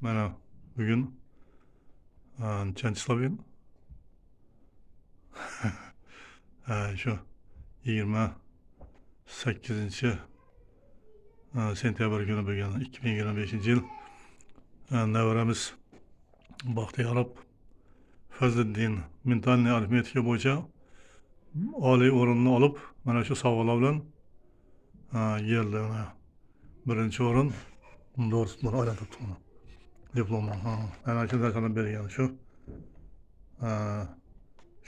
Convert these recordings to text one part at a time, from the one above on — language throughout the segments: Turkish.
Mana bugun nechanchi chисло bugun? Shu 28 sentyabr kuni bo'lgan 2025-yil nevaramiz Baxtiyorov Fazliddin mentalniy arifmetika bo'yicha oliy o'rinni olib, mana shu savollar bilan keldi. Birinchi o'rin, doğrusu bunu aylantirib turibman. Diplomni, ana shu narsani bergan shu.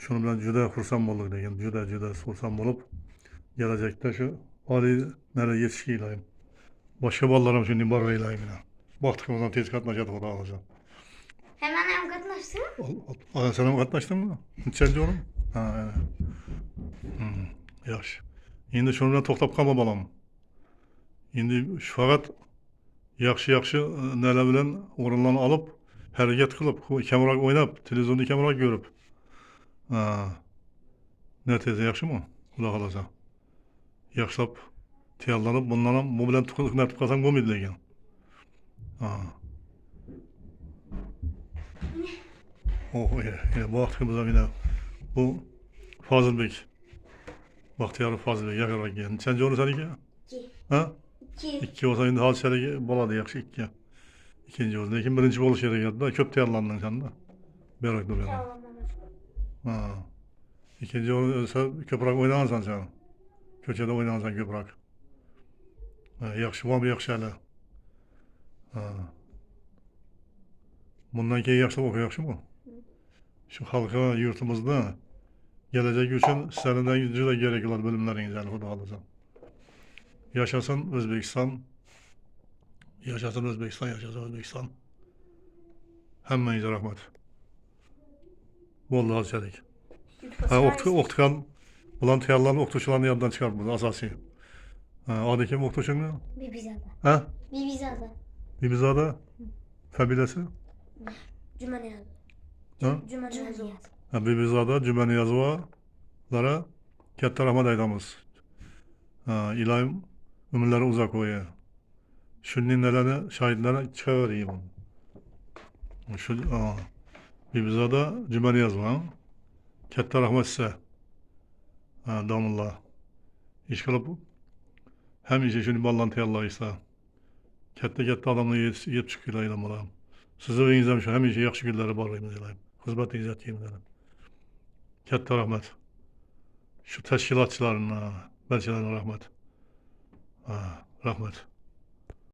Shuni bilan juda xursand bo'ldik degan, juda xursand bo'lib, kelajakda shu oliy marraga yetishga ilayim. Boshqa bolalar ham shunday borib ilayim. Baxtimizdan tez qatnashadi xudo xohlasa. Hemen hem katlaştın. Sen ham qatnashdingmi? Nechanchi o'rin? Yaxshi. Endi shuni bilan to'xtab qolma bolam. Endi faqat yaxshi neler bilan o'rinlarni olib, harakat qilib, kamroq o'ynab, televizorda kamroq ko'rib. Natija yaxshimi? Xudo xolasa. Yaxshilab tayyorlanib, bundan ham bu bilan tuqnatib qolsang bo'lmaydi lekin. Bu vaqtimizda mana bu Fozilbek. Baxtiyorov Fozilbek yaqinroq kelgan. Nechanchi o'rin seniki? 2. 2 olsa endi hozirchalik bo'ladi yaxshi 2. Ikkinchi o'rin. Lekin birinchi bo'lish kerak edi. Ko'p tayyorlanding sen-da. Berak bo'lgan. İkinci olsa ko'proq o'ynagansan sen. Ko'chada o'ynagansan ko'proq. Yaxshi, bu yaxshi hali. Bundan keyin yaxshilab o'qi, yaxshimi? Shu xalqqa, yurtimizda kelajak uchun sizlardan juda kerak bo'ladi bilimlaringiz, xudo xolasa. Yaşasın O'zbekiston. Yaşasın O'zbekiston, yaşasın O'zbekiston. Hammangizga rahmat. Bo'ldi hozirchalik. O'qitgan bilan tayyorlanib o'qituvchilarni yoddan chiqaribmiz asosiy. Oddiy kim o'qituvchingmi? Bibizada. Bibizada. Bibizada. Familiyasi? Jumaniyaz. Jumaniyaz. Bibizada Jumaniyazovlara katta rahmat aytamiz. İlohim umrlari uzoq qo'ysin. Shunday nelarni shohidlarni chiqaveraymi. Shu Bibizada Jumaniyazova. Katta rahmat size. Domullah. İş qilib hamisha shuni bolalarni tayyorlaysiz. Katta odamlar yetib chiqinglar bolam. Sizni o'zingiz ham shu hamisha yaxshi kunlari borligini tilayman. Xizmatingiz yetgan. Katta rahmat. Şu teşkilatçılarına, belçilerine rahmet. Rahmet.